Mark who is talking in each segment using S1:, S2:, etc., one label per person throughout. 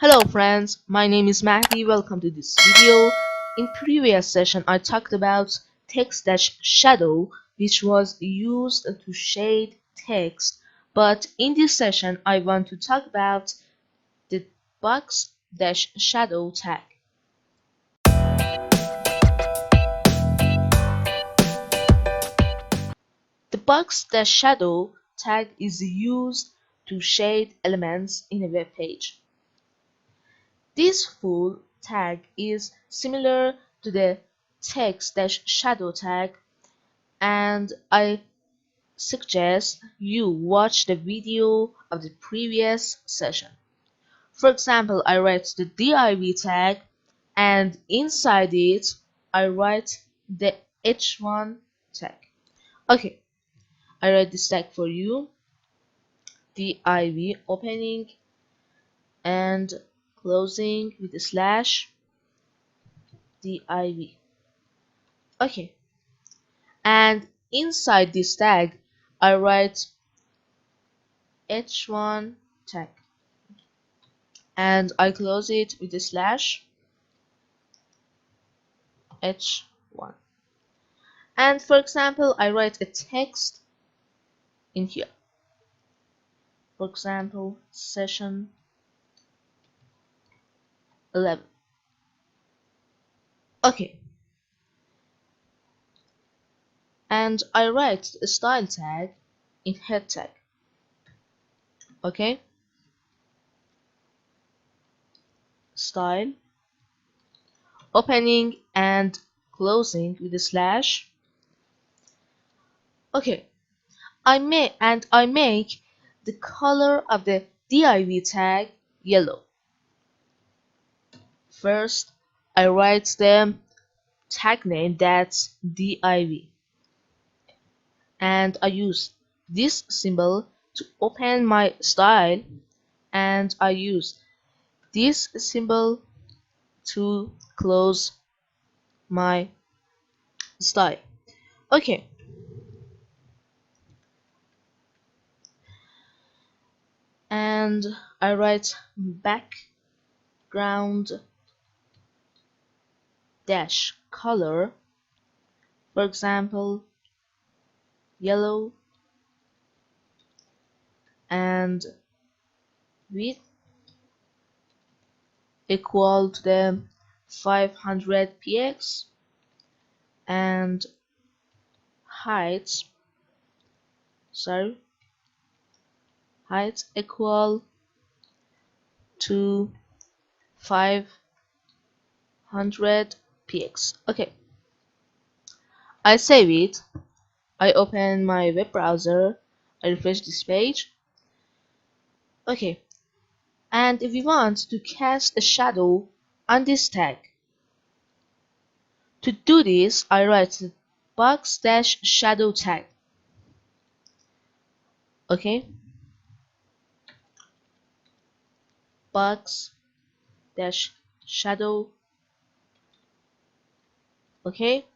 S1: Hello friends, my name is Mahdi. Welcome to this video. In previous session I talked about text-shadow, which was used to shade text, but in this session I want to talk about the box-shadow tag. The box-shadow tag is used to shade elements in a web page. This full tag is similar to the text-shadow tag, and I suggest you watch the video of the previous session. For example, I write the div tag, and inside it I write the h1 tag. Okay, I write this tag for you. Div opening and closing with a slash div. Okay, and inside this tag I write h1 tag and I close it with a slash h1. And for example, I write a text in here. For example, session 11. Okay, and I write a style tag in head tag. Okay, style opening and closing with a slash. Okay, I make the color of the div tag yellow. First, I write the tag name, that's div, and I use this symbol to open my style, and I use this symbol to close my style. Okay, and I write background dash color, for example yellow, and width equal to the 500 px, and height equal to 500 px. Okay, I save it. I open my web browser. I refresh this page. Okay, and if we want to cast a shadow on this tag, to do this I write the box-shadow tag. Okay, box-shadow. Okay,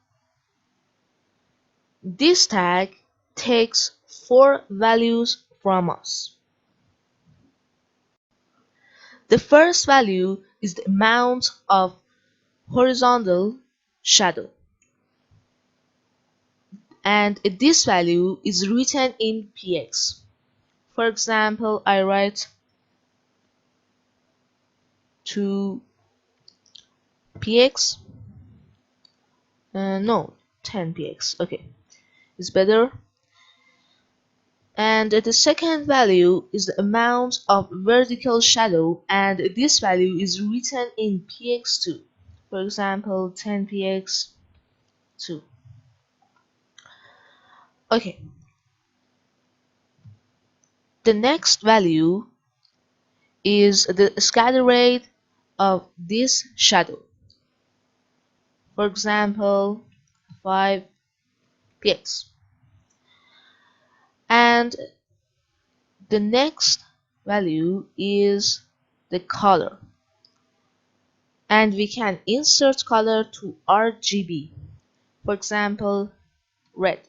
S1: this tag takes 4 values from us. The first value is the amount of horizontal shadow, and this value is written in px. For example, I write 2 px, no, 10 px. Okay, it's better. And the second value is the amount of vertical shadow, and this value is written in px2. For example, 10 px2. Okay, the next value is the scatter rate of this shadow. For example, 5 px. And the next value is the color, and we can insert color to RGB. For example, red.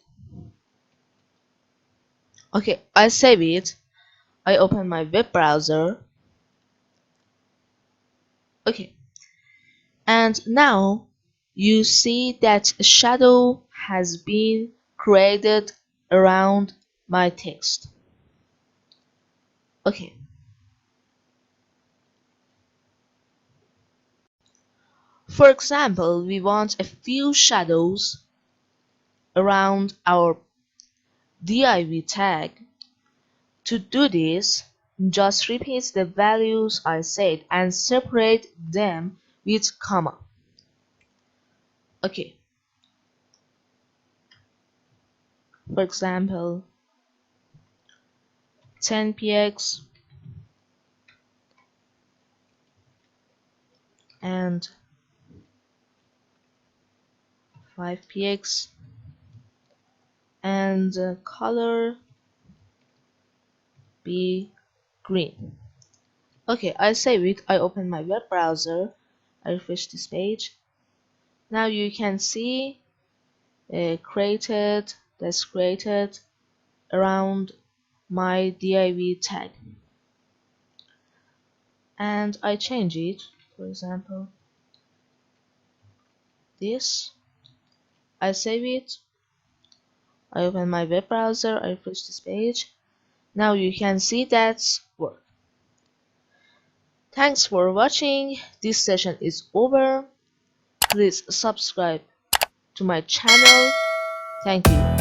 S1: Okay, I save it. I open my web browser. Okay, and now you see that a shadow has been created around my text. Okay, for example, we want a few shadows around our div tag. To do this, just repeat the values I said and separate them with comma. Okay, for example, 10px and 5px and the color be green. Okay, I save it. I open my web browser. I refresh this page. Now you can see that's created around my div tag, and I change it. For example, this. I save it. I open my web browser. I refresh this page. Now you can see that's work. Thanks for watching. This session is over. Please subscribe to my channel. Thank you.